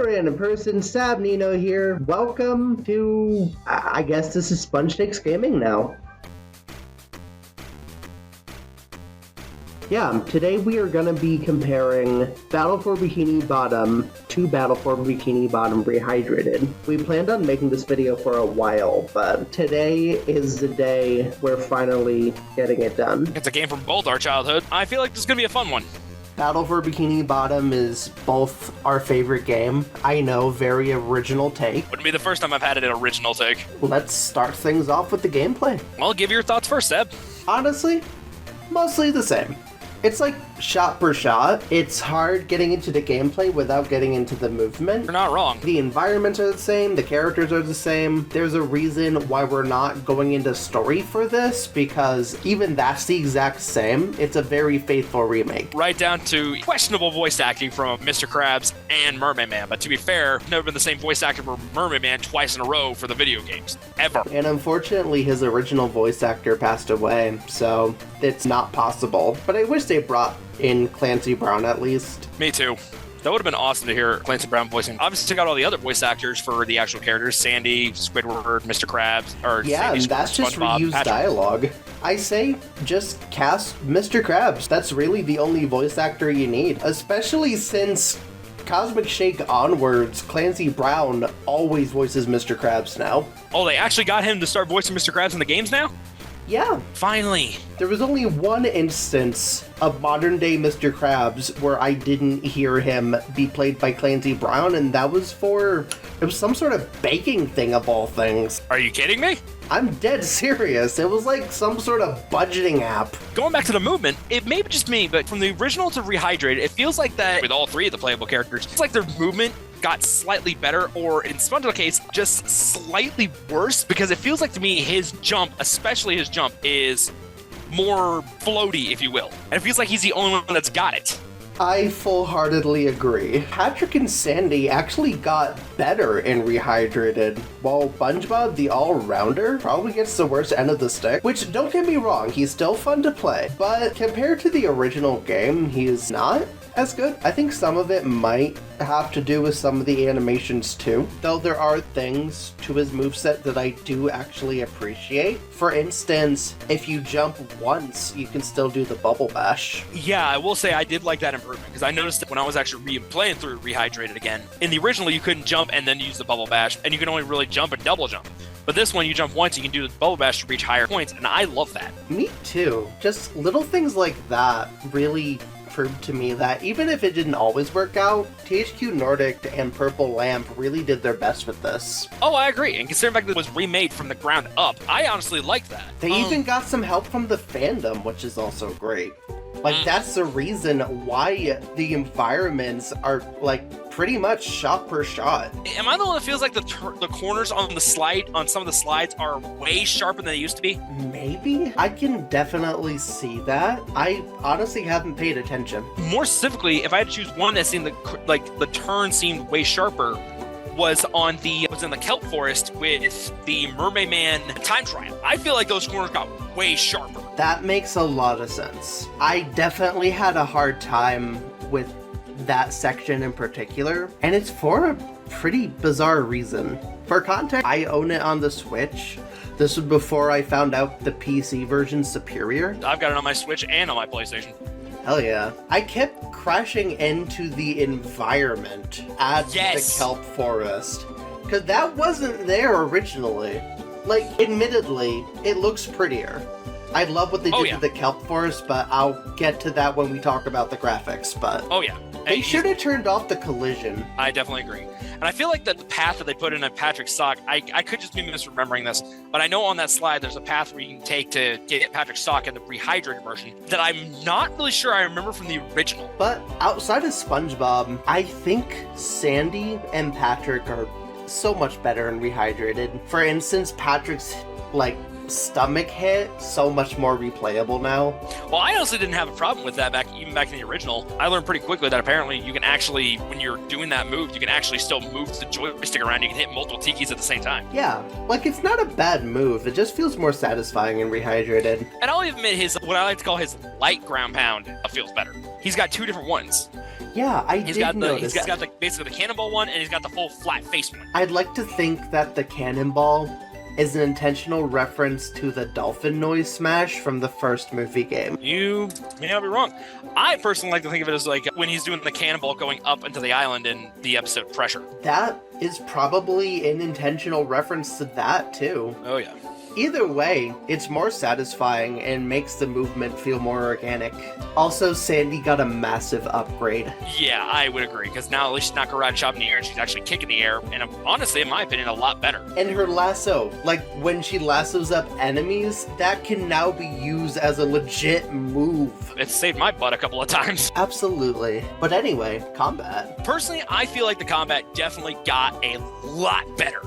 Hello, random person. Sab Nino here. Welcome to, I guess this is SpongeBob Gaming now. Yeah, today we are going to be comparing Battle for Bikini Bottom to Battle for Bikini Bottom Rehydrated. We planned on making this video for a while, but today is the day we're finally getting it done. It's a game from both our childhood. I feel like this is going to be a fun one. Battle for Bikini Bottom is both our favorite game. I know, very original take. Wouldn't be the first time I've had an original take. Let's start things off with the gameplay. Well, give your thoughts first, Seb. Honestly, mostly the same. It's like shot per shot. It's hard getting into the gameplay without getting into the movement. You're not wrong. The environments are the same, the characters are the same. There's a reason why we're not going into story for this, because even that's the exact same. It's a very faithful remake. Right down to questionable voice acting from Mr. Krabs and Mermaid Man. But to be fair, never been the same voice actor for Mermaid Man twice in a row for the video games. Ever. And unfortunately, his original voice actor passed away, so it's not possible. But I wish they brought in Clancy Brown at least. Me too. That would have been awesome to hear Clancy Brown voicing. Obviously, got all the other voice actors for the actual characters: Sandy, Squidward, Mr. Krabs, or yeah, Sandy, and that's just SpongeBob, reused Patrick. dialogue. I say just cast Mr. Krabs. That's really the only voice actor you need, especially since Cosmic Shake onwards, Clancy Brown always voices Mr. Krabs now. Oh, they actually got him to start voicing Mr. Krabs in the games now? Yeah. Finally. There was only one instance of modern-day Mr. Krabs where I didn't hear him be played by Clancy Brown, and that was it was some sort of baking thing of all things. Are you kidding me? I'm dead serious. It was like some sort of budgeting app. Going back to the movement, it may be just me, but from the original to Rehydrated, it feels like that with all three of the playable characters, it's like their movement got slightly better, or in SpongeBob's case, just slightly worse, because it feels like to me his jump, especially his jump, is more floaty, if you will. And it feels like he's the only one that's got it. I full-heartedly agree. Patrick and Sandy actually got better in Rehydrated, while SpongeBob, the all-rounder, probably gets the worst end of the stick. Which, don't get me wrong, he's still fun to play, but compared to the original game, he's not as good. I think some of it might have to do with some of the animations too, though there are things to his moveset that I do actually appreciate. For instance, if you jump once, you can still do the bubble bash. Yeah, I will say I did like that improvement, because I noticed that when I was actually playing through Rehydrated again, in the original you couldn't jump and then use the bubble bash, and you can only really jump and double jump. But this one, you jump once, you can do the bubble bash to reach higher points, and I love that. Me too. Just little things like that really proved to me that even if it didn't always work out, THQ Nordic and Purple Lamp really did their best with this. Oh, I agree. And considering the fact that it was remade from the ground up, I honestly like that. They even got some help from the fandom, which is also great. Like, that's the reason why the environments are, like, pretty much shot per shot. Am I the one that feels like the corners on some of the slides are way sharper than they used to be? Maybe? I can definitely see that. I honestly haven't paid attention. More specifically, if I had to choose one that seemed the turn seemed way sharper, was in the kelp forest with the Mermaid Man time trial. I feel like those corners got way sharper. That makes a lot of sense. I definitely had a hard time with that section in particular, and it's for a pretty bizarre reason. For context, I own it on the Switch. This was before I found out the PC version's superior. I've got it on my Switch and on my PlayStation. Hell yeah. I kept crashing into the environment at the kelp forest, because that wasn't there originally. Like, admittedly, it looks prettier. I love what they did to the kelp forest, but I'll get to that when we talk about the graphics, but... Oh yeah. They should have turned off the collision. I definitely agree. And I feel like that the path that they put in Patrick's sock, I could just be misremembering this, but I know on that slide there's a path where you can take to get Patrick's sock in the rehydrated version that I'm not really sure I remember from the original. But outside of SpongeBob, I think Sandy and Patrick are so much better in Rehydrated. For instance, Patrick's, stomach hit so much more replayable now. Well, I honestly didn't have a problem with that even back in the original. I learned pretty quickly that apparently you can actually, when you're doing that move, you can actually still move the joystick around. You can hit multiple tikis at the same time. Yeah, it's not a bad move. It just feels more satisfying in Rehydrated. And I'll admit what I like to call his light ground pound feels better. He's got two different ones. Yeah, I did notice. He's got basically the cannonball one, and he's got the full flat face one. I'd like to think that the cannonball is an intentional reference to the dolphin noise smash from the first movie game. You may not be wrong. I personally like to think of it as like when he's doing the cannonball going up into the island in the episode Pressure. That is probably an intentional reference to that, too. Oh, yeah. Either way, it's more satisfying and makes the movement feel more organic. Also, Sandy got a massive upgrade. Yeah, I would agree, because now at least she's not karate chopping the air, and she's actually kicking the air, and honestly, in my opinion, a lot better. And her lasso, like when she lassos up enemies, that can now be used as a legit move. It's saved my butt a couple of times. Absolutely. But anyway, combat. Personally, I feel like the combat definitely got a lot better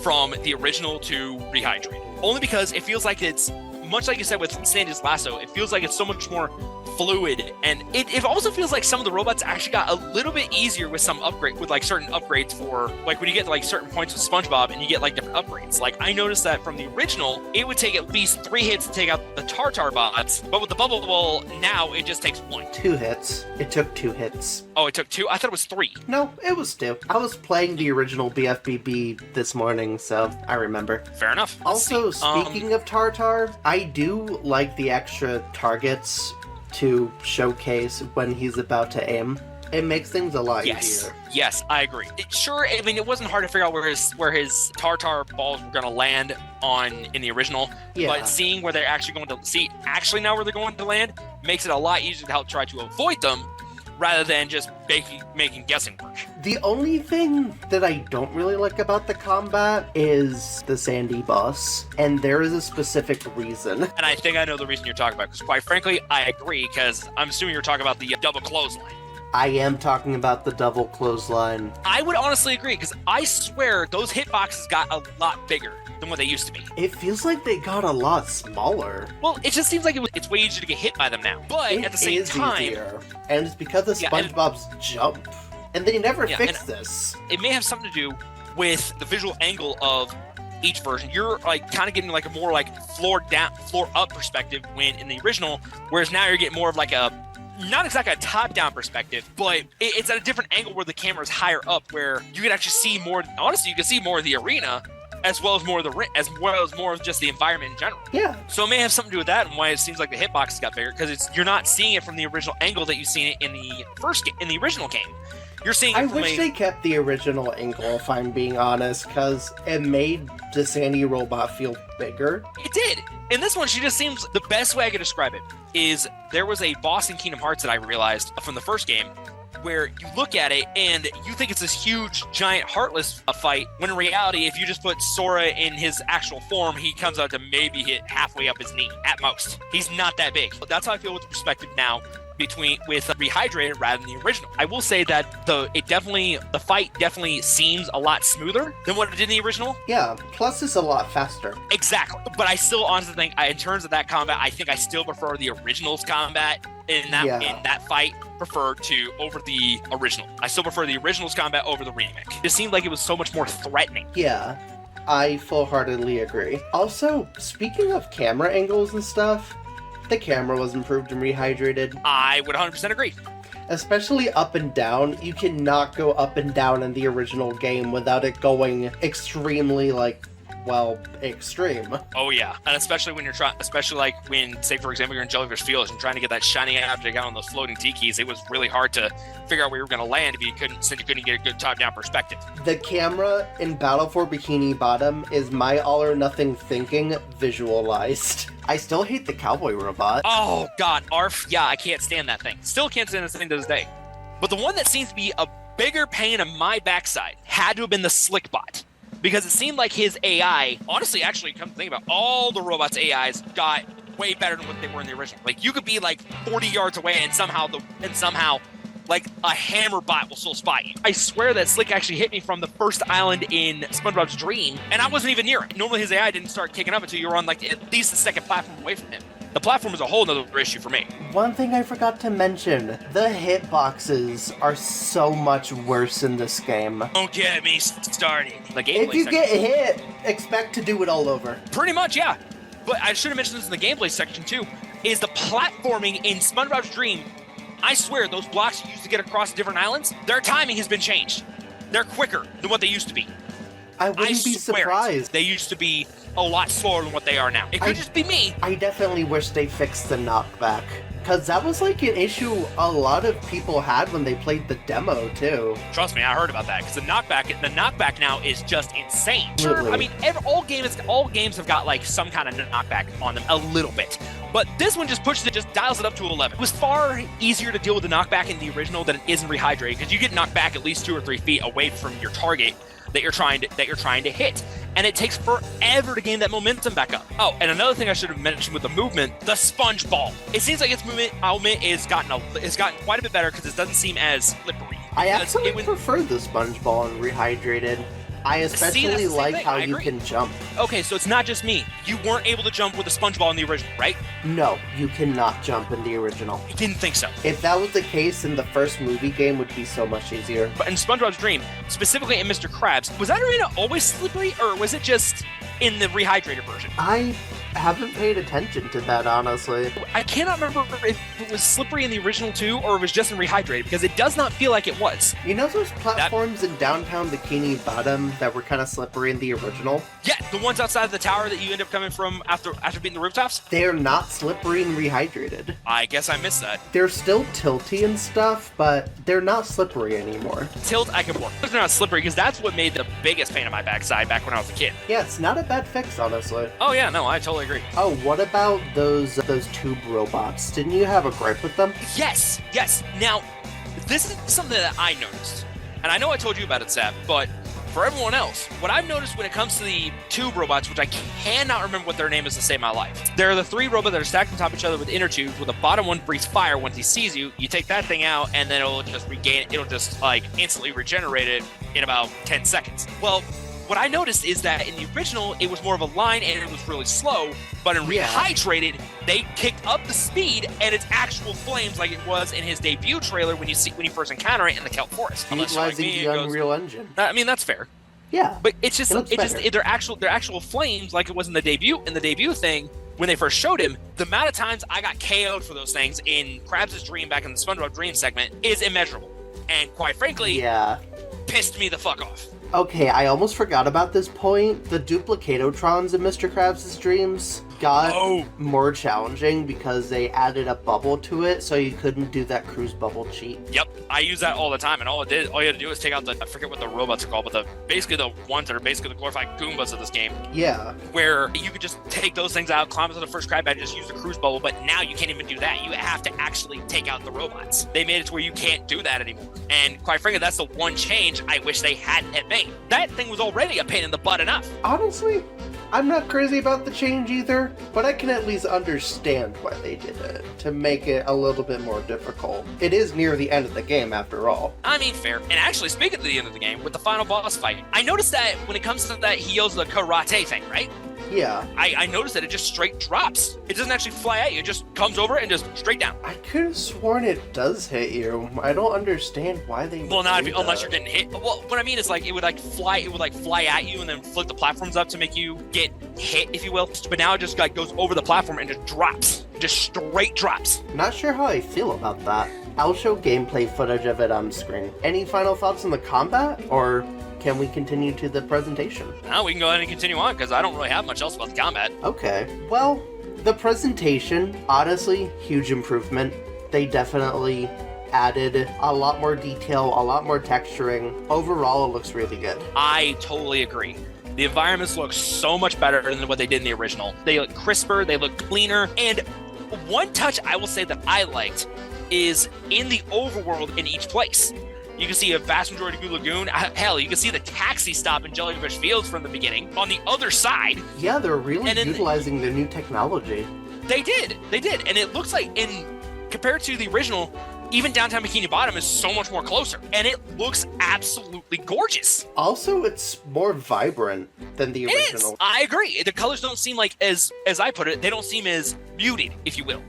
from the original to Rehydrated. Only because it feels like it's, much like you said with Sandy's lasso, it feels like it's so much more fluid, and it also feels like some of the robots actually got a little bit easier with some upgrade, with like certain upgrades for, like when you get to like certain points with SpongeBob and you get like different upgrades. Like I noticed that from the original, it would take at least 3 hits to take out the Tartar bots, but with the Bubble Ball, now it just takes 1. 2 hits. It took 2 hits. Oh, it took 2? I thought it was 3. No, it was 2. I was playing the original BFBB this morning, so I remember. Fair enough. Also, speaking of Tartar, I do like the extra targets to showcase when he's about to aim. It makes things a lot easier. Yes, I agree. I mean, it wasn't hard to figure out where his Tartar balls were going to land on in the original, but seeing where they're actually going to now where they're going to land makes it a lot easier to help try to avoid them, rather than just making guessing work. The only thing that I don't really like about the combat is the Sandy boss, and there is a specific reason. And I think I know the reason you're talking about, because quite frankly, I agree, because I'm assuming you're talking about the double clothesline. I am talking about the double clothesline. I would honestly agree, because I swear those hitboxes got a lot bigger than what they used to be. It feels like they got a lot smaller. Well, it just seems like it's way easier to get hit by them now. But at the same time... easier. And it's because of SpongeBob's jump. And they never fixed this. It may have something to do with the visual angle of each version. You're like kind of getting like a more like floor up perspective when in the original, whereas now you're getting more of like a, not exactly a top-down perspective, but it's at a different angle where the camera is higher up, where you can actually see more. Honestly, you can see more of the arena, as well as more of just the environment in general. Yeah. So it may have something to do with that, and why it seems like the hitboxes got bigger, because you're not seeing it from the original angle that you've seen it in the original game. You're seeing. I wish they kept the original angle, if I'm being honest, because it made the Sandy robot feel bigger. It did. In this one, she just seems, the best way I could describe it is there was a boss in Kingdom Hearts that I realized from the first game, where you look at it and you think it's this huge, giant, heartless fight, when in reality, if you just put Sora in his actual form, he comes out to maybe hit halfway up his knee, at most. He's not that big. But that's how I feel with the perspective now with Rehydrated rather than the original. I will say that the fight definitely seems a lot smoother than what it did in the original. Yeah, plus it's a lot faster. Exactly. But I still honestly think, in terms of that combat, I think I still prefer the original's combat in that fight over the original. I still prefer the original's combat over the remake. It seemed like it was so much more threatening. Yeah, I full-heartedly agree. Also, speaking of camera angles and stuff, the camera was improved and Rehydrated. I would 100% agree. Especially up and down. You cannot go up and down in the original game without it going extremely, extreme. Oh yeah, and especially when say for example you're in Jellyfish Fields and trying to get that shiny object out on those floating tikis, it was really hard to figure out where you were going to land since you couldn't get a good top-down perspective. The camera in Battle for Bikini Bottom is my all or nothing thinking visualized. I still hate the cowboy robot. Oh god, ARF, yeah, I can't stand that thing. Still can't stand this thing to this day. But the one that seems to be a bigger pain in my backside had to have been the Slick Bot. Because it seemed like his AI, honestly, actually, come to think about, all the robots' AIs got way better than what they were in the original. Like, you could be like 40 yards away and somehow like a hammer bot will still spot you. I swear that Slick actually hit me from the first island in SpongeBob's Dream, and I wasn't even near it. Normally his AI didn't start kicking up until you were on like at least the second platform away from him. The platform is a whole nother issue for me. One thing I forgot to mention, the hitboxes are so much worse in this game. Don't get me started. If you get hit, expect to do it all over. Pretty much, yeah. But I should have mentioned this in the gameplay section too, is the platforming in SpongeBob's Dream I swear, those blocks you used to get across different islands, their timing has been changed. They're quicker than what they used to be. I wouldn't be surprised. They used to be a lot slower than what they are now. It could just be me. I definitely wish they fixed the knockback. Because that was like an issue a lot of people had when they played the demo, too. Trust me, I heard about that. Because the knockback now is just insane. Absolutely. I mean, all games have got like some kind of knockback on them, a little bit. But this one just pushes it, just dials it up to 11. It was far easier to deal with the knockback in the original than it is in Rehydrated, because you get knocked back at least 2 or 3 feet away from your target that you're trying to hit, and it takes forever to gain that momentum back up. Oh, and another thing I should have mentioned with the movement, the sponge ball. It seems like its movement element is gotten quite a bit better because it doesn't seem as slippery. I actually prefer the sponge ball in Rehydrated. I especially like how you can jump. Okay, so it's not just me. You weren't able to jump with the sponge ball in the original, right? No, you cannot jump in the original. I didn't think so. If that was the case, then the first movie game would be so much easier. But in SpongeBob's Dream, specifically in Mr. Krabs, was that arena always slippery, or was it just in the Rehydrated version? I haven't paid attention to that, honestly. I cannot remember if it was slippery in the original too, or it was just in Rehydrated, because it does not feel like it was. You know those platforms in downtown Bikini Bottom that were kind of slippery in the original? Yeah, the ones outside of the tower that you end up coming from after beating the rooftops? They're not slippery in Rehydrated. I guess I missed that. They're still tilty and stuff, but they're not slippery anymore. Tilt, I can work. They're not slippery, because that's what made the biggest pain in my backside back when I was a kid. Yeah, it's not a bad fix, honestly. Oh yeah, no, I totally agree. Oh, what about those tube robots? Didn't you have a gripe with them? Yes. Now, this is something that I noticed. And I know I told you about it, Sab, but for everyone else, what I've noticed when it comes to the tube robots, which I cannot remember what their name is to save my life. There are the 3 robots that are stacked on top of each other with inner tubes, where the bottom one breathes fire once he sees you. You take that thing out, and then it'll just instantly regenerate it in about 10 seconds. Well, what I noticed is that in the original, it was more of a line and it was really slow, but in Rehydrated, they kicked up the speed and it's actual flames like it was in his debut trailer when you first encounter it in the Kelp Forest. Utilizing the Unreal Engine. I mean, that's fair. Yeah. But they're actual flames like it was in the debut thing. When they first showed him, the amount of times I got KO'd for those things in Krabs' Dream back in the SpongeBob Dream segment is immeasurable. And quite frankly, pissed me the fuck off. Okay, I almost forgot about this point. The Duplicatotrons in Mr. Krabs' Dreams got more challenging because they added a bubble to it, so you couldn't do that cruise bubble cheat. Yep, I use that all the time, and all you had to do is take out I forget what the robots are called, but basically the ones that are basically the glorified Goombas of this game. Yeah. Where you could just take those things out, climb to the first crab bed, and just use the cruise bubble, but now you can't even do that. You have to actually take out the robots. They made it to where you can't do that anymore. And quite frankly, that's the one change I wish they hadn't had made. That thing was already a pain in the butt enough. Honestly, I'm not crazy about the change either, but I can at least understand why they did it, to make it a little bit more difficult. It is near the end of the game, after all. I mean, fair. And actually, speaking of the end of the game, with the final boss fight, I noticed that when it comes to that, he yells the karate thing, right? Yeah. I noticed that it just straight drops. It doesn't actually fly at you. It just comes over and just straight down. I could have sworn it does hit you. I don't understand why they unless you're getting hit. Well, what I mean is it would fly at you and then flip the platforms up to make you get hit, if you will. But now it just goes over the platform and just drops. Just straight drops. Not sure how I feel about that. I'll show gameplay footage of it on screen. Any final thoughts on the combat, or can we continue to the presentation? No, we can go ahead and continue on, because I don't really have much else about the combat. Okay. Well, the presentation, honestly, huge improvement. They definitely added a lot more detail, a lot more texturing. Overall, it looks really good. I totally agree. The environments look so much better than what they did in the original. They look crisper, they look cleaner, and one touch I will say that I liked is in the overworld in each place. You can see a vast majority of Goo Lagoon. Hell, you can see the taxi stop in Jellyfish Fields from the beginning. On the other side. Yeah, they're really utilizing the new technology. They did. And it looks like, compared to the original, even downtown Bikini Bottom is so much more closer. And it looks absolutely gorgeous. Also, it's more vibrant than the original. It is. I agree. The colors don't seem like, as I put it, they don't seem as muted, if you will.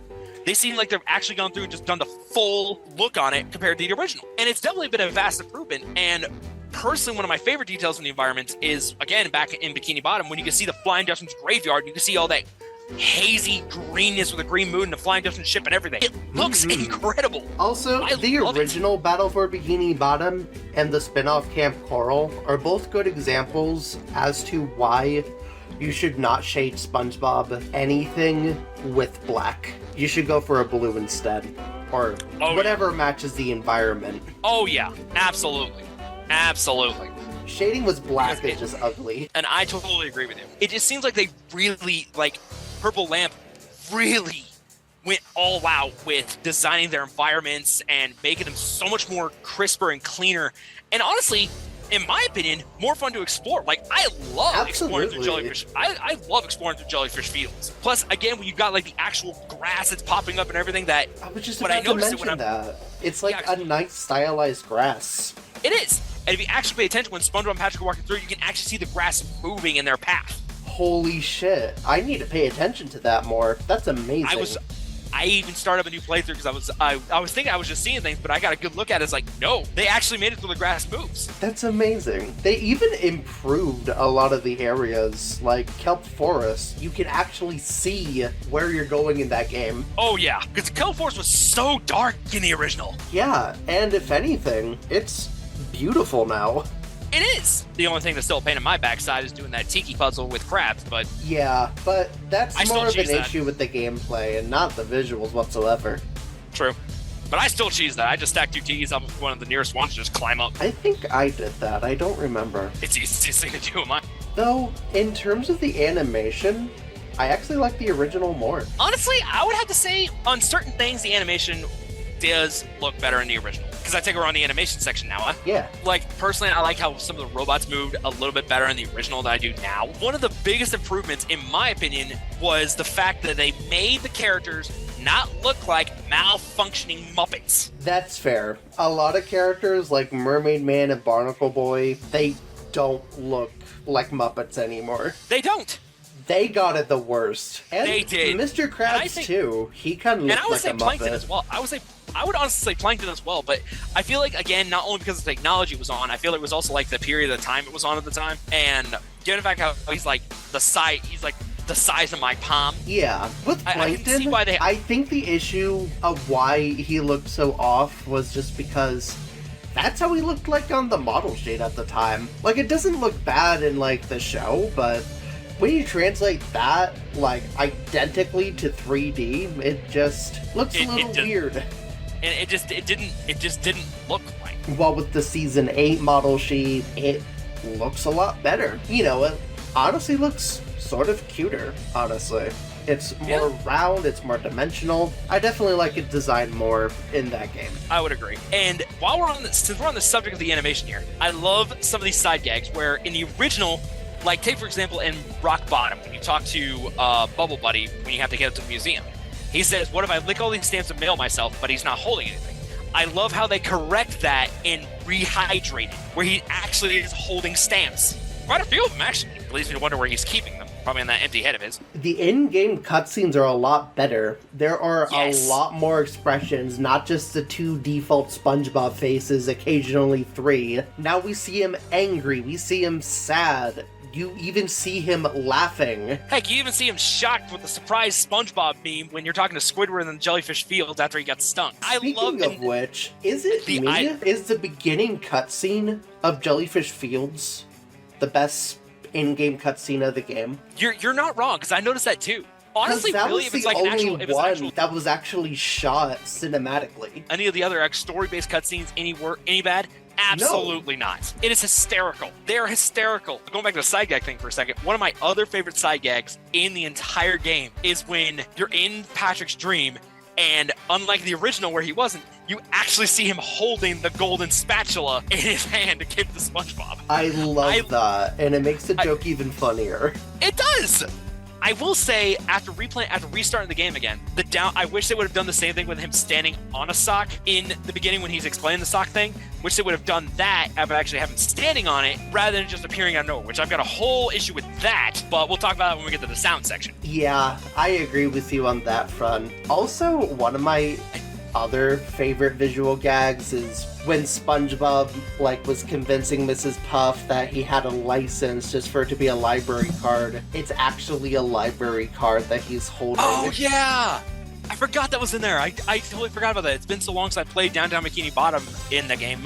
They seem like they've actually gone through and just done the full look on it compared to the original. And it's definitely been a vast improvement. And personally, one of my favorite details in the environment is, again, back in Bikini Bottom, when you can see the Flying Dutchman's graveyard, you can see all that hazy greenness with a green moon and a flying Dutchman ship and everything. It looks incredible. Also, the original Battle for Bikini Bottom and the spin-off Camp Coral are both good examples as to why you should not shade SpongeBob anything with black. You should go for a blue instead, or whatever matches the environment. Oh yeah, absolutely. Absolutely. Shading was black is just ugly. And I totally agree with you. It just seems like they really, like, Purple Lamp really went all out with designing their environments and making them so much more crisper and cleaner. And honestly, in my opinion, more fun to explore. Like, I love exploring through jellyfish. I love exploring through jellyfish fields. Plus, again, when you got like the actual grass that's popping up and everything that. I was just about to mention that. It's like a nice stylized grass. It is. And if you actually pay attention when SpongeBob and Patrick are walking through, you can actually see the grass moving in their path. Holy shit. I need to pay attention to that more. That's amazing. I even started up a new playthrough because I was thinking I was just seeing things, but I got a good look at it. It's like, no, they actually made it through the grass moves. That's amazing. They even improved a lot of the areas, like Kelp Forest. You can actually see where you're going in that game. Oh yeah, because Kelp Forest was so dark in the original. Yeah, and if anything, it's beautiful now. It is. The only thing that's still a pain in my backside is doing that tiki puzzle with crabs, but... Yeah, but that's more of an issue with the gameplay and not the visuals whatsoever. True. But I still cheese that. I just stack 2 tikis up with one of the nearest ones and just climb up. I think I did that. I don't remember. It's the easiest thing to do in mine. Though, in terms of the animation, I actually like the original more. Honestly, I would have to say, on certain things, the animation does look better in the original. Because I take her on the animation section now, huh? Yeah. Like, personally, I like how some of the robots moved a little bit better in the original than I do now. One of the biggest improvements, in my opinion, was the fact that they made the characters not look like malfunctioning Muppets. That's fair. A lot of characters, like Mermaid Man and Barnacle Boy, they don't look like Muppets anymore. They don't. They got it the worst. And they did. Mr. Krabs, too. He kind of looked like a Muppet. And I would say Plankton as well. I would honestly say Plankton as well, but I feel like, again, not only because the technology was on, I feel it was also like the period of time it was on at the time. And given the fact how he's like the size of my palm. Yeah, with Plankton, I think the issue of why he looked so off was just because that's how he looked like on the model shade at the time. Like, it doesn't look bad in, like, the show, but when you translate that, like, identically to 3D, it just looks a little weird. And it just didn't look right. Well, with the Season 8 model sheet, it looks a lot better. You know, it honestly looks sort of cuter, honestly. It's more round, it's more dimensional. I definitely like it designed more in that game. I would agree. And since we're on the subject of the animation here, I love some of these side gags where in the original, like take for example in Rock Bottom, when you talk to Bubble Buddy when you have to get up to the museum. He says, what if I lick all these stamps and mail myself, but he's not holding anything? I love how they correct that in Rehydrated, where he actually is holding stamps. Quite a few of them, actually. It leads me to wonder where he's keeping them. Probably in that empty head of his. The in-game cutscenes are a lot better. There are a lot more expressions, not just the 2 default SpongeBob faces, occasionally 3. Now we see him angry, we see him sad. You even see him laughing. Heck, you even see him shocked with the surprise SpongeBob meme when you're talking to Squidward in the jellyfish fields after he got stung. Speaking of which, is the beginning cutscene of Jellyfish Fields the best in-game cutscene of the game? You're not wrong, because I noticed that too. Honestly, that really, was if it's the like only an actual, that was actually shot cinematically. Any of the other story-based cutscenes, any bad? Absolutely not. It is hysterical. They're hysterical. Going back to the side gag thing for a second, one of my other favorite side gags in the entire game is when you're in Patrick's dream, and unlike the original where he wasn't, you actually see him holding the golden spatula in his hand to give to SpongeBob. I love that, and it makes the joke even funnier. It does! I will say, after restarting the game again, I wish they would have done the same thing with him standing on a sock in the beginning when he's explaining the sock thing. Wish they would have done that, but actually have him standing on it rather than just appearing out of nowhere, which I've got a whole issue with that, but we'll talk about that when we get to the sound section. Yeah, I agree with you on that front. Also, one of my other favorite visual gags is when SpongeBob was convincing Mrs. Puff that he had a license just for it to be a library card. It's actually a library card that he's holding. Oh yeah! I forgot that was in there. I totally forgot about that. It's been so long since I played Downtown Bikini Bottom in the game.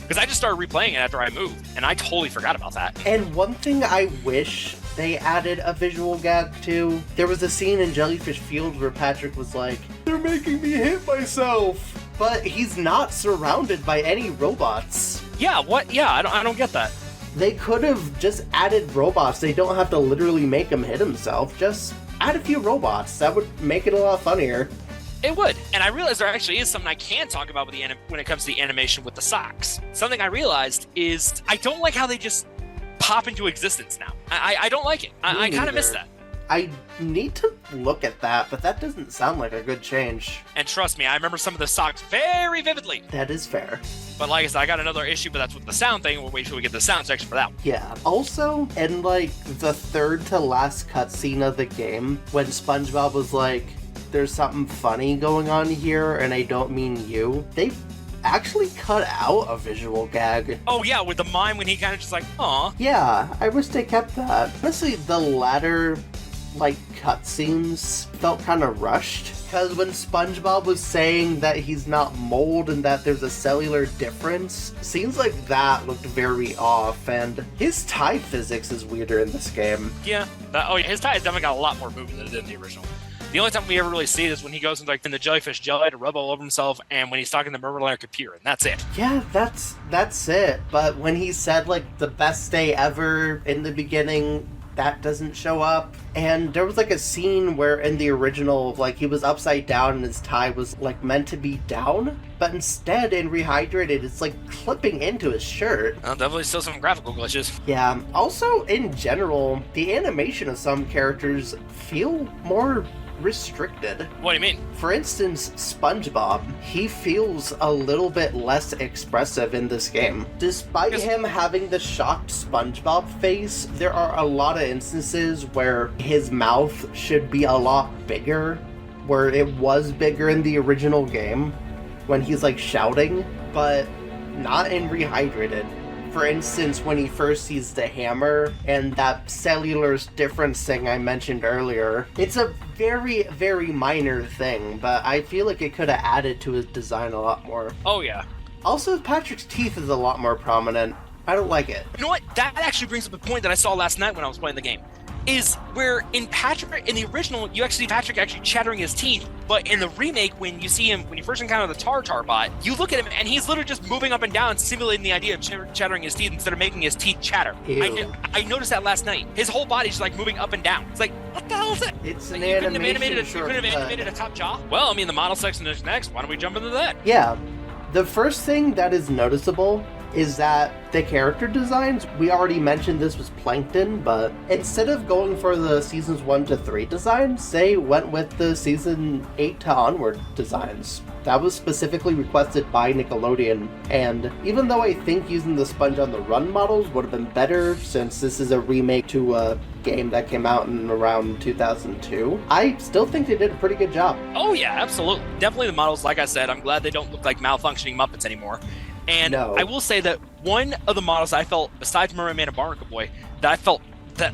Because I just started replaying it after I moved, and I totally forgot about that. And one thing I wish they added a visual gag to, there was a scene in Jellyfish Field where Patrick was like, "They're making me hit myself!" But he's not surrounded by any robots. Yeah, what? Yeah, I don't get that. They could have just added robots. They don't have to literally make him hit himself. Just add a few robots. That would make it a lot funnier. It would. And I realized there actually is something I can talk about with when it comes to the animation with the socks. Something I realized is I don't like how they just pop into existence now. I don't like it. I kind of miss that. I need to look at that, but that doesn't sound like a good change. And trust me, I remember some of the socks very vividly. That is fair. But like I said, I got another issue, but that's with the sound thing. We'll wait till we get the sound section for that one. Yeah. Also, in the third to last cutscene of the game, when SpongeBob was like, "There's something funny going on here, and I don't mean you," they actually cut out a visual gag. Oh yeah, with the mime when he kind of just like, aw. Yeah, I wish they kept that. Honestly, the latter, cutscenes felt kind of rushed. Because when SpongeBob was saying that he's not mold and that there's a cellular difference, scenes like that looked very off, and his tie physics is weirder in this game. Yeah. His tie has definitely got a lot more movement than it did in the original. The only time we ever really see it is when he goes in the jellyfish jelly to rub all over himself, and when he's talking to Mermaid Computer, and that's it. Yeah, that's it. But when he said the best day ever in the beginning, that doesn't show up. And there was a scene where in the original, he was upside down and his tie was meant to be down, but instead in Rehydrated, it's clipping into his shirt. Well, definitely still some graphical glitches. Yeah. Also, in general, the animation of some characters feel more restricted. What do you mean? For instance, SpongeBob, he feels a little bit less expressive in this game. Despite him having the shocked SpongeBob face, there are a lot of instances where his mouth should be a lot bigger, where it was bigger in the original game when he's shouting, but not in Rehydrated. For instance, when he first sees the hammer and that cellular difference thing I mentioned earlier, it's a very, very minor thing, but I feel like it could have added to his design a lot more. Oh, yeah. Also, Patrick's teeth is a lot more prominent. I don't like it. You know what? That actually brings up a point that I saw last night when I was playing the game. Is where in the original, you actually see Patrick actually chattering his teeth, but in the remake, when you see him, when you first encounter the Tartar bot, you look at him and he's literally just moving up and down, simulating the idea of chattering his teeth instead of making his teeth chatter. I noticed that last night. His whole body's just moving up and down. It's what the hell is it? It's an you animation. You couldn't have animated a top jaw? Well, the model section is next. Why don't we jump into that? Yeah. The first thing that is noticeable is that the character designs, we already mentioned this was Plankton, but instead of going for the seasons 1 to 3 designs, they went with the season 8 to onward designs. That was specifically requested by Nickelodeon, and even though I think using the Sponge on the Run models would have been better since this is a remake to a game that came out in around 2002, I still think they did a pretty good job. Oh yeah, absolutely. Definitely the models, like I said, I'm glad they don't look like malfunctioning Muppets anymore. And no. I will say that one of the models I felt, besides Mermaid Man and Barnacle Boy, that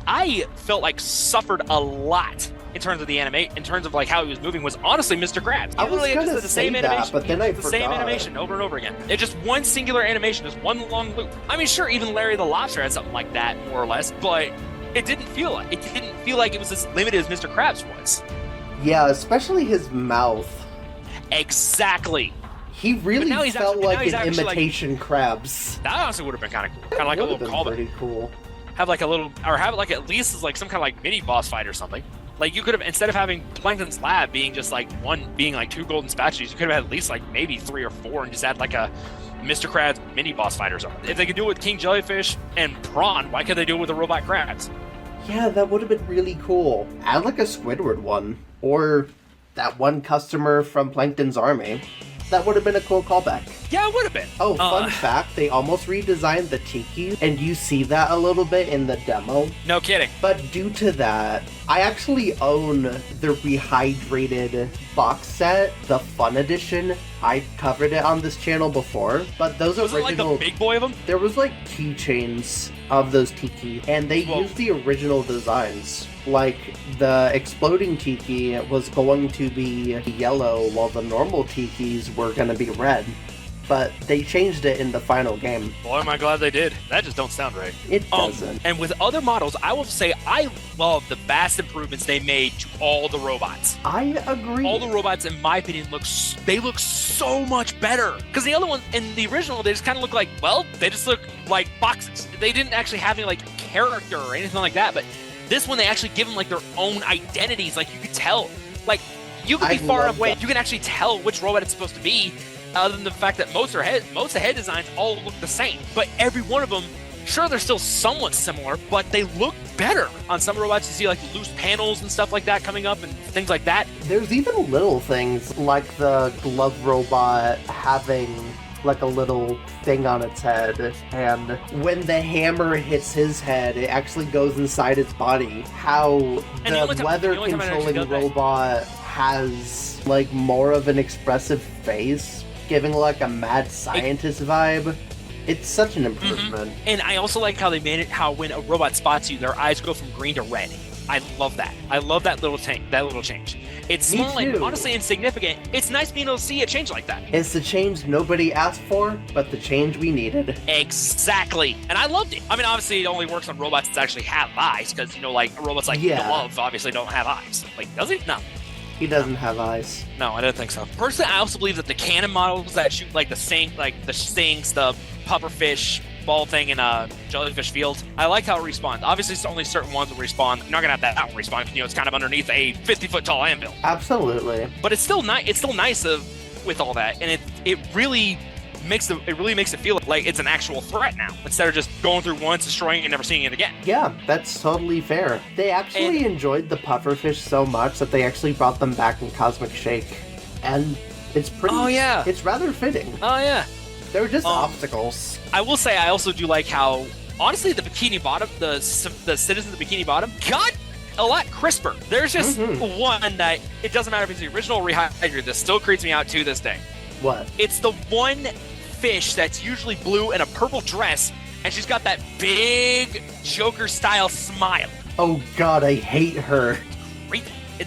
I felt suffered a lot in terms of the in terms of how he was moving, was honestly Mr. Krabs. I was gonna say that, but then I forgot. The same animation over and over again. It's just one singular animation, just one long loop. I mean, sure, even Larry the Lobster had something like that, more or less, but it didn't feel like it was as limited as Mr. Krabs was. Yeah, especially his mouth. Exactly. He really felt like an imitation Krabs. That honestly would have been kind of cool. Kind of like a little callback. Pretty cool. Have a little, or have it at least as some kind of mini boss fight or something. You could have, instead of having Plankton's lab being just being 2 golden spatulas, you could have had at least maybe 3 or 4 and just add a Mr. Krabs mini boss fight or something. If they could do it with King Jellyfish and Prawn, why could they do it with the robot Krabs? Yeah, that would have been really cool. Add a Squidward one, or that one customer from Plankton's army. That would have been a cool callback. Yeah, it would have been. Oh, fun fact, they almost redesigned the tiki, and you see that a little bit in the demo. No kidding. But due to that, I actually own the Rehydrated box set, the Fun Edition. I covered it on this channel before, but those was original... it like the big boy of them? There was like keychains of those tiki, and they used the original designs. Like, the exploding tiki was going to be yellow, while the normal tikis were going to be red. But they changed it in the final game. Boy, am I glad they did. That just don't sound right. It doesn't. And with other models, I will say I love the vast improvements they made to all the robots. I agree. All the robots, in my opinion, look so much better. Because the other one, in the original, they just kind of look like, well, they just look like boxes. They didn't actually have any, like, character or anything like that. But this one, they actually give them, like, their own identities. Like, you could tell. Like, you could be far enough away. You can actually tell which robot it's supposed to be. Other than the fact that most of the head designs all look the same. But every one of them, sure, they're still somewhat similar, but they look better. On some robots, you see like loose panels and stuff like that coming up and things like that. There's even little things like the glove robot having like a little thing on its head, and when the hammer hits his head, it actually goes inside its body. How the weather controlling robot has like more of an expressive face, giving like a mad scientist vibe. It's such an improvement. And I also like how they made it, how when a robot spots you, their eyes go from green to red. I love that. I love that little change. It's small and honestly insignificant. It's nice being able to see a change like that. It's the change nobody asked for, but the change we needed. Exactly. And I loved it. I mean, obviously it only works on robots that actually have eyes, because, you know, like robots like the Love obviously don't have eyes. Like, does he? No. He doesn't have eyes. No, I don't think so. Personally, I also believe that the cannon models that shoot like the sinks, the pufferfish ball thing in Jellyfish Field, I like how it respawns. Obviously, it's only certain ones that respawn. You're not gonna have that one respawn. You know, it's kind of underneath a 50-foot tall anvil. Absolutely. But it's still nice. It's still nice with all that, and it really makes it feel like it's an actual threat now, instead of just going through once, destroying, and never seeing it again. Yeah, that's totally fair. They actually enjoyed the pufferfish so much that they actually brought them back in Cosmic Shake, and it's pretty. Oh yeah, it's rather fitting. Oh yeah, they're just obstacles. I will say I also do like how, honestly, the Bikini Bottom, the citizens of the Bikini Bottom got a lot crisper. There's just one that it doesn't matter if it's the original or rehydrated, that still creeps me out to this day. What? It's the one fish that's usually blue in a purple dress, and she's got that big Joker-style smile. Oh god, I hate her.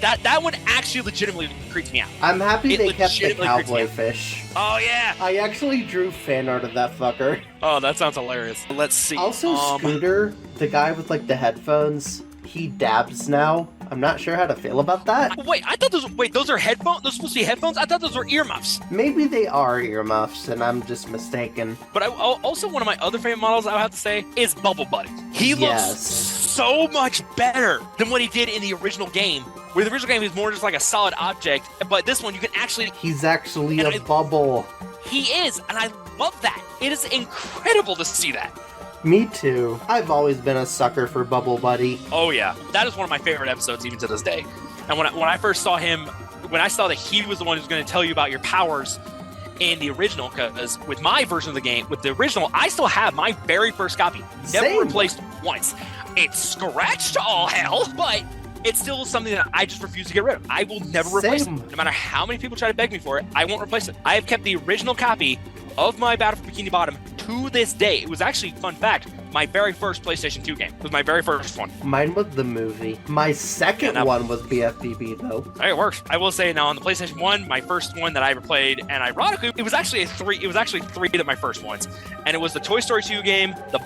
That one actually legitimately creeps me out. I'm happy they kept the cowboy fish. Oh yeah! I actually drew fan art of that fucker. Oh, that sounds hilarious. Let's see. Also, Scooter, the guy with like the headphones, he dabs now. I'm not sure how to feel about that. Wait, I thought those are headphones? Those are supposed to be headphones? I thought those were earmuffs. Maybe they are earmuffs, and I'm just mistaken. But also one of my other favorite models, I would have to say, is Bubble Buddy. He looks so much better than what he did in the original game. Where the original game he was more just like a solid object, but this one you can actually... He's actually a bubble. He is, and I love that. It is incredible to see that. Me too. I've always been a sucker for Bubble Buddy. Oh yeah, that is one of my favorite episodes even to this day. And when I first saw him, when I saw that he was the one who's going to tell you about your powers in the original, because with my version of the game, with the original, I still have my very first copy. Never replaced once. It's scratched to all hell, but it's still something that I just refuse to get rid of. I will never replace it. No matter how many people try to beg me for it, I won't replace it. I have kept the original copy of my Battle for Bikini Bottom to this day. It was actually, fun fact, my very first PlayStation 2 game. It was my very first one. Mine was the movie. My second one was BFBB, though. Hey, it works. I will say now on the PlayStation 1, my first one that I ever played, and ironically, it was actually three of my first ones. And it was the Toy Story 2 game, the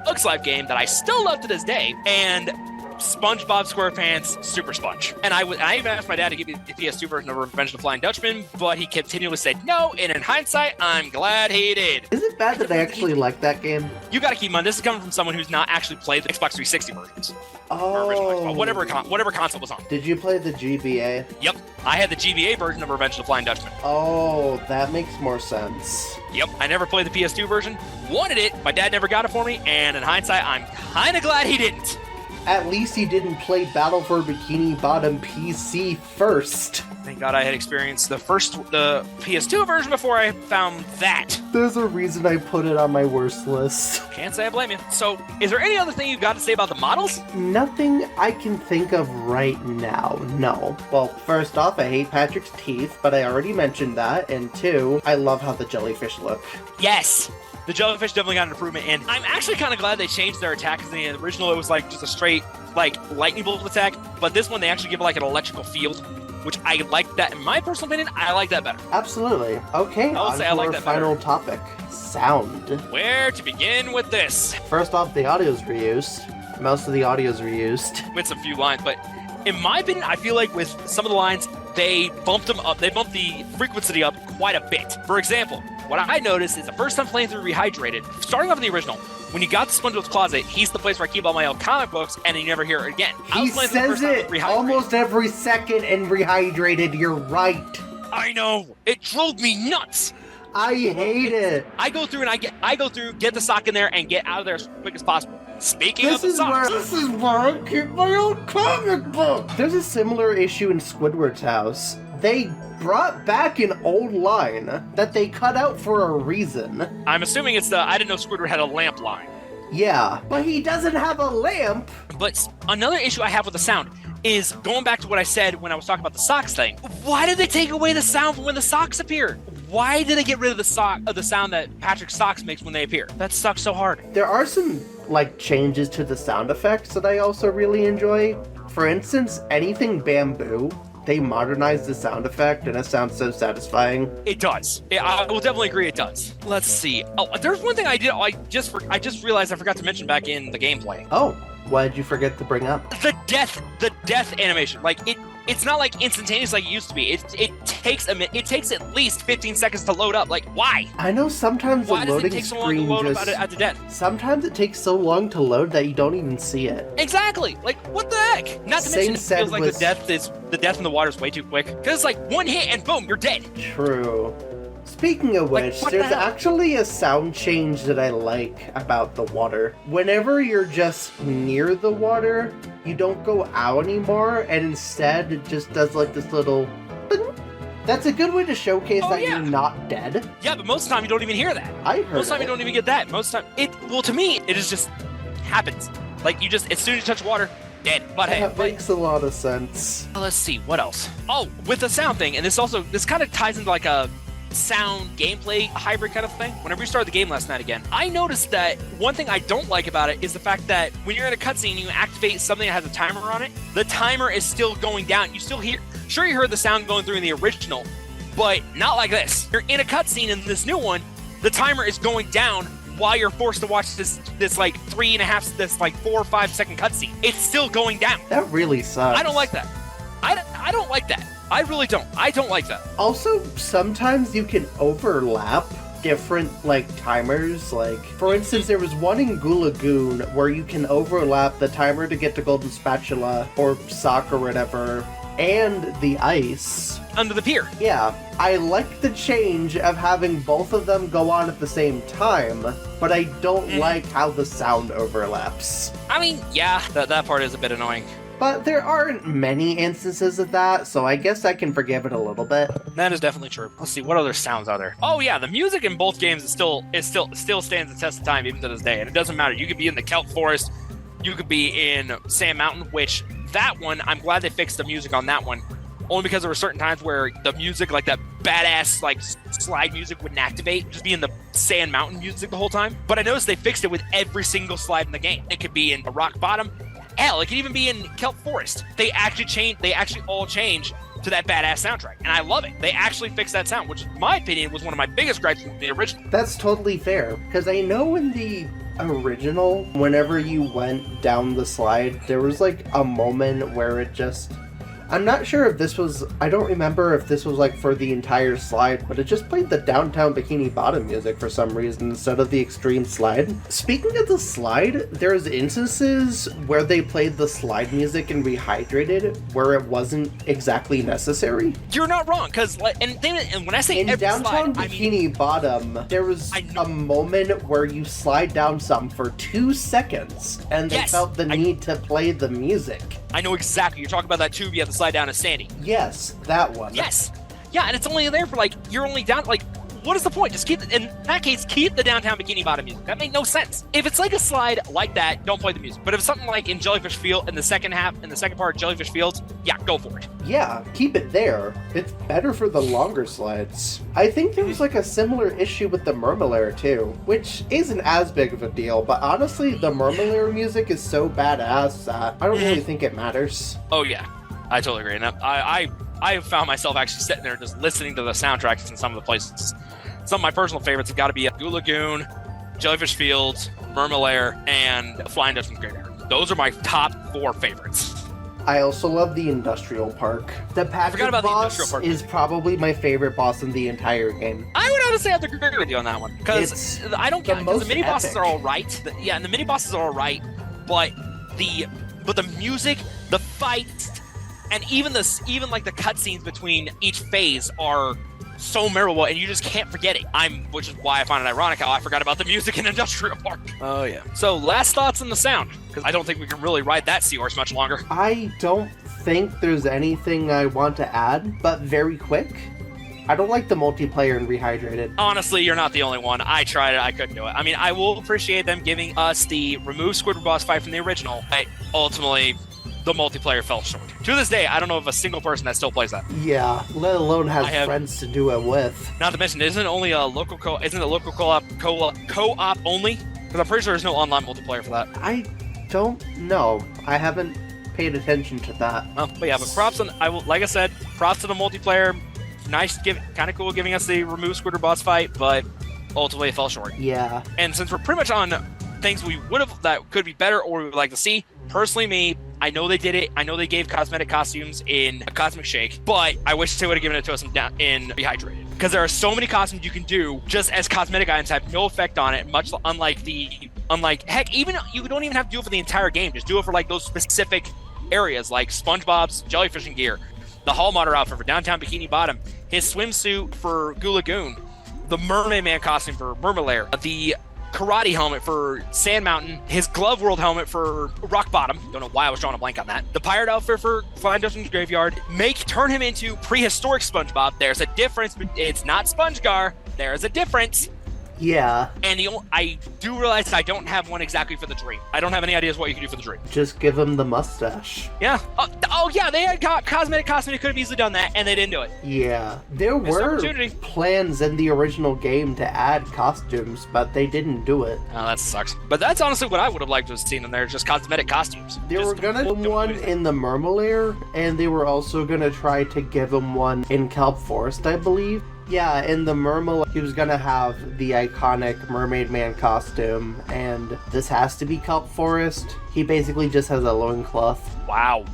Bugs Life game that I still love to this day, and SpongeBob SquarePants Super Sponge. And I even asked my dad to give me the PS2 version of Revenge of the Flying Dutchman, but he continually said no, and in hindsight, I'm glad he did. Is it bad that I actually like that game? You gotta keep in mind, this is coming from someone who's not actually played the Xbox 360 versions. Oh. Whatever console was on. Did you play the GBA? Yep. I had the GBA version of Revenge of the Flying Dutchman. Oh, that makes more sense. Yep. I never played the PS2 version. Wanted it. My dad never got it for me, and in hindsight, I'm kind of glad he didn't. At least you didn't play Battle for Bikini Bottom PC first. Thank God I had experienced the PS2 version before I found that. There's a reason I put it on my worst list. Can't say I blame you. So, is there any other thing you've got to say about the models? Nothing I can think of right now, no. Well, first off, I hate Patrick's teeth, but I already mentioned that. And two, I love how the jellyfish look. Yes! The jellyfish definitely got an improvement, and I'm actually kind of glad they changed their attack, because in the original it was like just a straight, like, lightning bolt attack, but this one they actually give it like an electrical field, which I like that. In my personal opinion, I like that better. Absolutely. Okay, on to our final topic. Sound. Where to begin with this? First off, the audio's reused. Most of the audio's reused. With some few lines, but in my opinion, I feel like with some of the lines, they bumped them up. They bumped the frequency up quite a bit. For example, what I noticed is the first time playing through Rehydrated, starting off in the original, when you got to SpongeBob's closet, he's the place where I keep all my old comic books, and you never hear it again. He says it almost every second in Rehydrated, you're right. I know! It drove me nuts! I hate it. I go through, get the sock in there, and get out of there as quick as possible. Speaking of the socks... This is where I keep my old comic book! There's a similar issue in Squidward's house. They brought back an old line that they cut out for a reason. I'm assuming it's I didn't know Squidward had a lamp line. Yeah, but he doesn't have a lamp. But another issue I have with the sound is going back to what I said when I was talking about the socks thing. Why did they take away the sound when the socks appear? Why did they get rid of the sound that Patrick's socks makes when they appear? That sucks so hard. There are some changes to the sound effects that I also really enjoy. For instance, anything bamboo, they modernized the sound effect and it sounds so satisfying. It does. I will definitely agree it does. Let's see. Oh, there's one thing I did. I just realized I forgot to mention back in the gameplay. Oh, what did you forget to bring up? The death animation. It's not like instantaneous like it used to be. It takes at least 15 seconds to load up. Like, why? I know sometimes the loading screen at the death? Sometimes it takes so long to load that you don't even see it. Exactly. Like, what the heck? Not to mention, it feels like the death in the water is way too quick. Because it's like one hit and boom, you're dead. True. Speaking of which, there's actually a sound change that I like about the water. Whenever you're just near the water, you don't go out anymore, and instead it just does like this little... That's a good way to showcase you're not dead. Yeah, but most of the time you don't even hear that. I heard most of the time you don't even get that. Most of the time, to me, it is just happens. Like, you just, as soon as you touch water, dead. But hey, that makes a lot of sense. Let's see, what else? Oh, with the sound thing, and this kind of ties into like a sound gameplay hybrid kind of thing. Whenever we started the game last night again, I noticed that one thing I don't like about it is the fact that when you're in a cutscene and you activate something that has a timer on it, the timer is still going down. You still hear, sure, you heard the sound going through in the original, but not like this. You're in a cutscene in this new one, the timer is going down while you're forced to watch this like 4 or 5 second cutscene. It's still going down. That really sucks. I don't like that. I don't like that. I really don't. I don't like that. Also, sometimes you can overlap different, timers. For instance, there was one in Gulagoon where you can overlap the timer to get the golden spatula or sock or whatever, and the ice. Under the pier. Yeah. I like the change of having both of them go on at the same time, but I don't like how the sound overlaps. I mean, yeah, that part is a bit annoying. But there aren't many instances of that, so I guess I can forgive it a little bit. That is definitely true. Let's see, what other sounds are there? Oh yeah, the music in both games still stands the test of time even to this day, and it doesn't matter. You could be in the Kelp Forest, you could be in Sand Mountain, which that one, I'm glad they fixed the music on that one, only because there were certain times where the music, like that badass slide music, wouldn't activate, just be in the Sand Mountain music the whole time. But I noticed they fixed it with every single slide in the game. It could be in a rock bottom. Hell, it could even be in Kelp Forest. They actually all change to that badass soundtrack, and I love it. They actually fixed that sound, which in my opinion was one of my biggest gripes with the original. That's totally fair, because I know in the original, whenever you went down the slide, there was a moment where it just I'm not sure if this was, I don't remember if this was like for the entire slide, but it just played the Downtown Bikini Bottom music for some reason instead of the Extreme slide. Speaking of the slide, there's instances where they played the slide music in Rehydrated where it wasn't exactly necessary. You're not wrong, because and when I say in every Downtown slide, Bikini Bottom, there was a moment where you slide down some for 2 seconds, and they felt the need to play the music. I know exactly. You're talking about that tube you have to slide down as Sandy. Yes, that one. Yes. Yeah, and it's only there for like, you're only down, like, what is the point? Just keep, in that case, keep the Downtown Bikini Bottom music. That makes no sense. If it's like a slide like that, don't play the music. But if it's something like in Jellyfish Field, in the second part of Jellyfish Fields, yeah, go for it. Yeah, keep it there. It's better for the longer slides. I think there was like a similar issue with the Murmelair too, which isn't as big of a deal, but honestly, the Murmelair music is so badass that I don't really think it matters. Oh yeah, I totally agree. And I have found myself actually sitting there just listening to the soundtracks in some of the places. Some of my personal favorites have got to be Goo Lagoon, Jellyfish Fields, Murmelair, and Flying Dutchman's Graveyard. Those are my top 4 favorites. I also love the Industrial Park. The Patrick boss is probably my favorite boss in the entire game. I would honestly have to agree with you on that one, because I don't care. Because the mini bosses are all right. And the mini bosses are all right, but the music, the fights, and even like the cutscenes between each phase are so memorable, and you just can't forget it. Which is why I find it ironic how I forgot about the music in Industrial Park. Oh yeah. So last thoughts on the sound, because I don't think we can really ride that seahorse much longer. I don't think there's anything I want to add, but very quick. I don't like the multiplayer in Rehydrated. Honestly, you're not the only one. I tried it, I couldn't do it. I mean, I will appreciate them giving us the remove Squidward boss fight from the original, but ultimately the multiplayer fell short. To this day, I don't know of a single person that still plays that. Yeah, let alone has friends to do it with. Not to mention, isn't it a local co-op only? Because I'm pretty sure there's no online multiplayer for that. I don't know. I haven't paid attention to that. Well, but yeah, but props on, like I said, props to the multiplayer. Nice, kind of cool giving us the remove Squidward boss fight, but ultimately it fell short. Yeah. And since we're pretty much on things we would have that could be better or we would like to see, personally, I know they did it. I know they gave cosmetic costumes in a Cosmic Shake, but I wish they would have given it to us in Rehydrated. Because there are so many costumes you can do just as cosmetic items, have no effect on it, much unlike heck, even you don't even have to do it for the entire game. Just do it for like those specific areas, like SpongeBob's jellyfishing gear, the Hall Modder outfit for Downtown Bikini Bottom, his swimsuit for Goo Lagoon, the Mermaid Man costume for Murmelair, the karate helmet for Sand Mountain, his Glove World helmet for Rock Bottom. Don't know why I was drawing a blank on that. The pirate outfit for Flying Dutchman's Graveyard. Turn him into prehistoric SpongeBob. There's a difference. It's not SpongeGar. There is a difference. Yeah. And I do realize I don't have one exactly for the dream. I don't have any ideas what you can do for the dream. Just give him the mustache. Yeah. Oh yeah, they had cosmetic costume. They could have easily done that, and they didn't do it. Yeah. There were plans in the original game to add costumes, but they didn't do it. Oh, that sucks. But that's honestly what I would have liked to have seen in there, just cosmetic costumes. They were gonna do one in the Murmelair, and they were also gonna try to give him one in Kelp Forest, I believe. Yeah, in the Murmelair, he was gonna have the iconic Mermaid Man costume, and this has to be Kelp Forest. He basically just has a loincloth. Wow.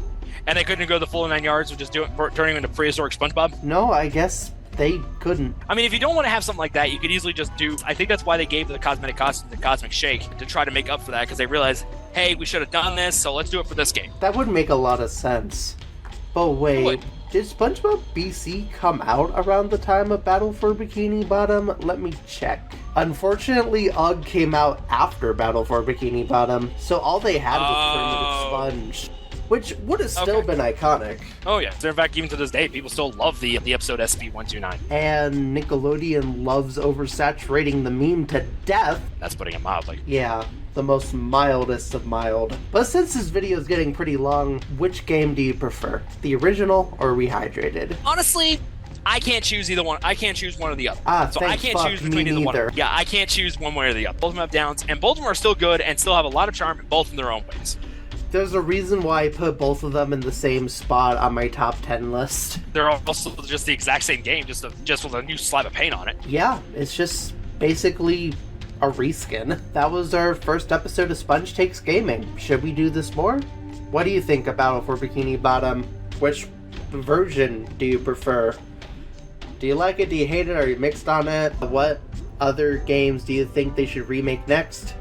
And they couldn't go the full 9 yards of just turning him into prehistoric SpongeBob? No, I guess they couldn't. I mean, if you don't want to have something like that, you could easily just do... I think that's why they gave the cosmetic costume the Cosmic Shake, to try to make up for that, because they realized, hey, we should have done this, so let's do it for this game. That would make a lot of sense. But wait... Did SpongeBob BC come out around the time of Battle for Bikini Bottom? Let me check. Unfortunately, UGG came out after Battle for Bikini Bottom, so all they had was Primitive Sponge, which would have still been iconic. Oh yeah. So in fact, even to this day, people still love the episode SB129. And Nickelodeon loves oversaturating the meme to death. That's putting it mildly. Yeah. The most mildest of mild. But since this video is getting pretty long, which game do you prefer? The original or Rehydrated? Honestly, I can't choose either one. I can't choose one or the other. So I can't choose between either one. Yeah, I can't choose one way or the other. Both of them have downs, and both of them are still good and still have a lot of charm, both in their own ways. There's a reason why I put both of them in the same spot on my top 10 list. They're also just the exact same game, just with a new slab of paint on it. Yeah, it's just basically a reskin. That was our first episode of Sponge Takes Gaming. Should we do this more? What do you think about Battle for Bikini Bottom? Which version do you prefer? Do you like it? Do you hate it? Are you mixed on it? What other games do you think they should remake next?